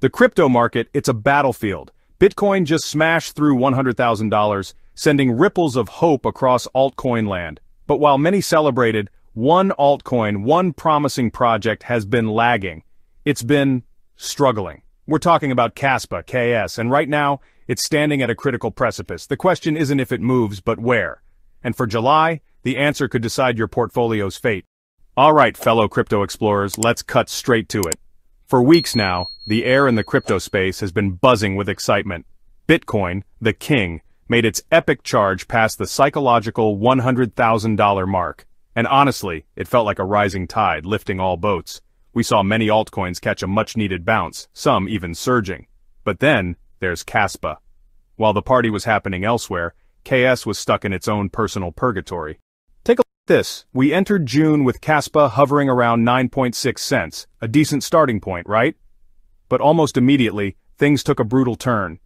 The crypto market, it's a battlefield. Bitcoin just smashed through $100,000, sending ripples of hope across altcoin land. But while many celebrated, one altcoin, one promising project has been lagging. It's been struggling. We're talking about Kaspa, KS, and right now, it's standing at a critical precipice. The question isn't if it moves, but where. And for July, the answer could decide your portfolio's fate. Alright, fellow crypto explorers, let's cut straight to it. For weeks now, the air in the crypto space has been buzzing with excitement. Bitcoin, the king, made its epic charge past the psychological $100,000 mark. And honestly, it felt like a rising tide lifting all boats. We saw many altcoins catch a much-needed bounce, some even surging. But then, there's Kaspa. While the party was happening elsewhere, KS was stuck in its own personal purgatory. Take a look at this. We entered June with Kaspa hovering around 9.6 cents, a decent starting point, right? But almost immediately, things took a brutal turn.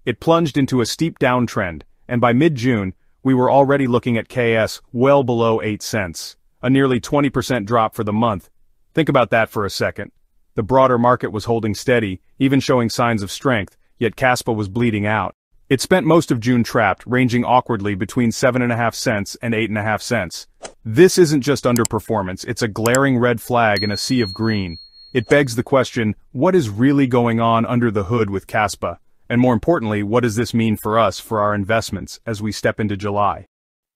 It plunged into a steep downtrend, and by mid-June, we were already looking at KS well below 8 cents, a nearly 20% drop for the month. Think about that for a second. The broader market was holding steady, even showing signs of strength, yet Kaspa was bleeding out. It spent most of June trapped, ranging awkwardly between 7.5 cents and 8.5 cents. This isn't just underperformance, it's a glaring red flag in a sea of green. It begs the question, what is really going on under the hood with Kaspa? And more importantly, what does this mean for us, for our investments, as we step into July?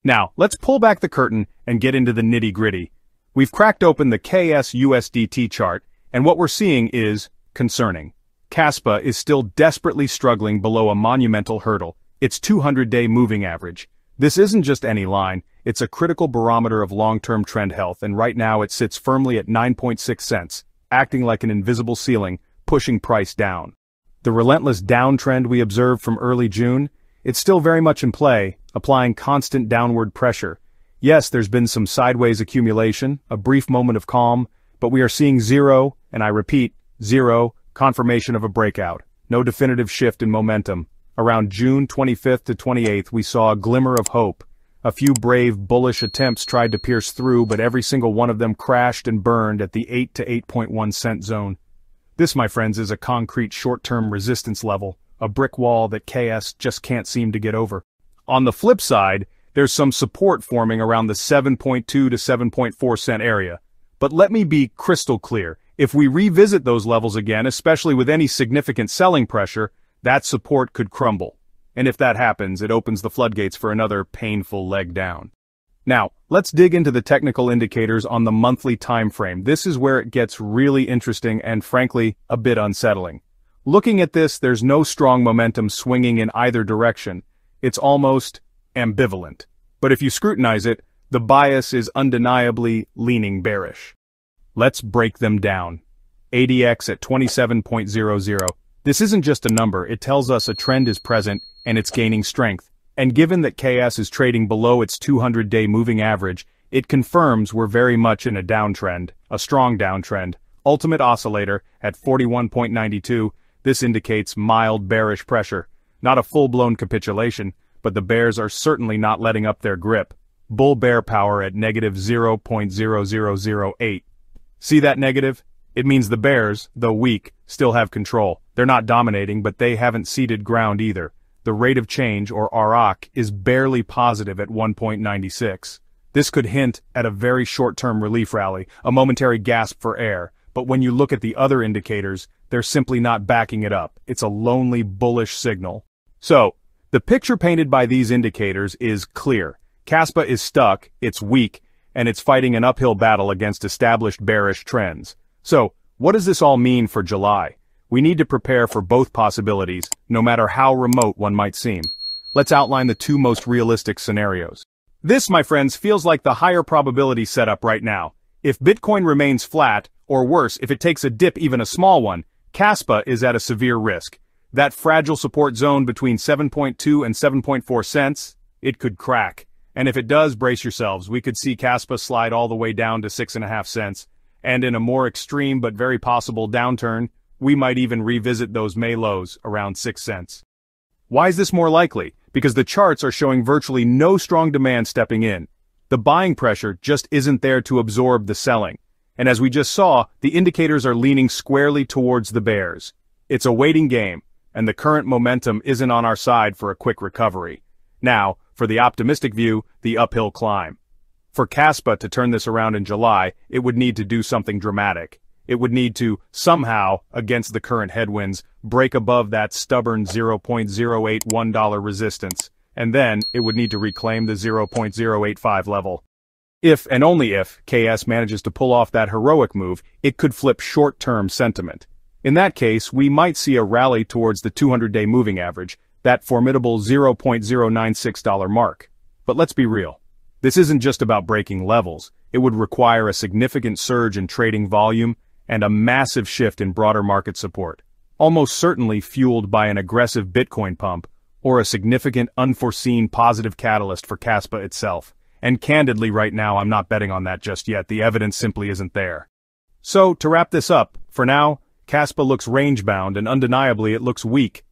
Now, let's pull back the curtain and get into the nitty-gritty. We've cracked open the KS USDT chart, and what we're seeing is concerning. Kaspa is still desperately struggling below a monumental hurdle, its 200-day moving average. This isn't just any line, it's a critical barometer of long-term trend health, and right now it sits firmly at 9.6 cents, acting like an invisible ceiling, pushing price down. The relentless downtrend we observed from early June, it's still very much in play, applying constant downward pressure. Yes, there's been some sideways accumulation, a brief moment of calm, but we are seeing zero, and I repeat, zero, confirmation of a breakout. No definitive shift in momentum. Around June 25th to 28th we saw a glimmer of hope. A few brave bullish attempts tried to pierce through, but every single one of them crashed and burned at the 8 to 8.1 cent zone. This, my friends, is a concrete short-term resistance level, a brick wall that KS just can't seem to get over. On the flip side, there's some support forming around the 7.2 to 7.4 cent area. But let me be crystal clear, if we revisit those levels again, especially with any significant selling pressure, that support could crumble. And if that happens, it opens the floodgates for another painful leg down. Now, let's dig into the technical indicators on the monthly time frame. This is where it gets really interesting and, frankly, a bit unsettling. Looking at this, there's no strong momentum swinging in either direction. It's almost ambivalent. But if you scrutinize it, the bias is undeniably leaning bearish. Let's break them down. ADX at 27.00. This isn't just a number, it tells us a trend is present and it's gaining strength. And given that KS is trading below its 200-day moving average, it confirms we're very much in a downtrend, a strong downtrend. Ultimate Oscillator at 41.92, this indicates mild bearish pressure. Not a full-blown capitulation, but the bears are certainly not letting up their grip. Bull-bear power at negative 0.0008. See that negative? It means the bears, though weak, still have control. They're not dominating, but they haven't ceded ground either. The rate of change, or ROC, is barely positive at 1.96. This could hint at a very short-term relief rally, a momentary gasp for air, but when you look at the other indicators, they're simply not backing it up. It's a lonely bullish signal. So, the picture painted by these indicators is clear. Kaspa is stuck, it's weak, and it's fighting an uphill battle against established bearish trends. So, what does this all mean for July? We need to prepare for both possibilities, no matter how remote one might seem. Let's outline the two most realistic scenarios. This, my friends, feels like the higher probability setup right now. If Bitcoin remains flat, or worse, if it takes a dip, even a small one, Kaspa is at a severe risk. That fragile support zone between 7.2 and 7.4 cents, it could crack. And if it does, brace yourselves, we could see Kaspa slide all the way down to 6.5 cents. And in a more extreme but very possible downturn, we might even revisit those May lows around 6 cents. Why is this more likely? Because the charts are showing virtually no strong demand stepping in. The buying pressure just isn't there to absorb the selling. And as we just saw, the indicators are leaning squarely towards the bears. It's a waiting game, and the current momentum isn't on our side for a quick recovery. Now, for the optimistic view, the uphill climb. For Kaspa to turn this around in July, it would need to do something dramatic. It would need to, somehow, against the current headwinds, break above that stubborn $0.081 resistance, and then it would need to reclaim the 0.085 level. If, and only if, KS manages to pull off that heroic move, it could flip short-term sentiment. In that case, we might see a rally towards the 200-day moving average, that formidable $0.096 mark. But let's be real. This isn't just about breaking levels. It would require a significant surge in trading volume and a massive shift in broader market support, almost certainly fueled by an aggressive Bitcoin pump or a significant unforeseen positive catalyst for Kaspa itself. And candidly right now I'm not betting on that just yet, the evidence simply isn't there. So, to wrap this up, for now, Kaspa looks range-bound and undeniably it looks weak.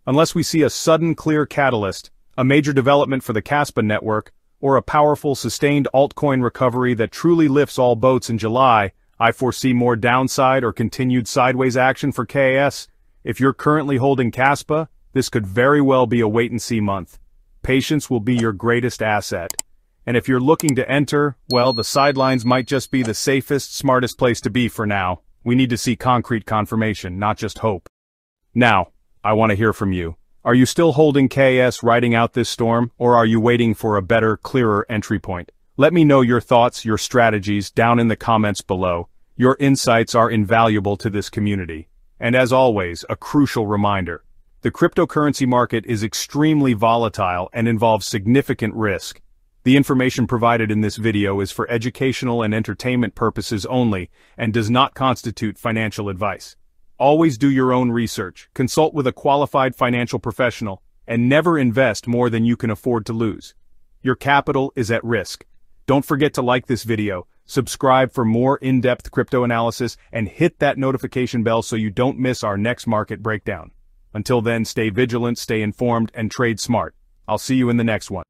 Unless we see a sudden clear catalyst, a major development for the Kaspa network, or a powerful sustained altcoin recovery that truly lifts all boats in July, I foresee more downside or continued sideways action for KS. If you're currently holding Kaspa, this could very well be a wait-and-see month. Patience will be your greatest asset. And if you're looking to enter, well, the sidelines might just be the safest, smartest place to be for now. We need to see concrete confirmation, not just hope. Now, I want to hear from you. Are you still holding KS riding out this storm, or are you waiting for a better, clearer entry point? Let me know your thoughts, your strategies, down in the comments below. Your insights are invaluable to this community. And as always, a crucial reminder. The cryptocurrency market is extremely volatile and involves significant risk. The information provided in this video is for educational and entertainment purposes only and does not constitute financial advice. Always do your own research, consult with a qualified financial professional, and never invest more than you can afford to lose. Your capital is at risk. Don't forget to like this video, subscribe for more in-depth crypto analysis, and hit that notification bell so you don't miss our next market breakdown. Until then, stay vigilant, stay informed, and trade smart. I'll see you in the next one.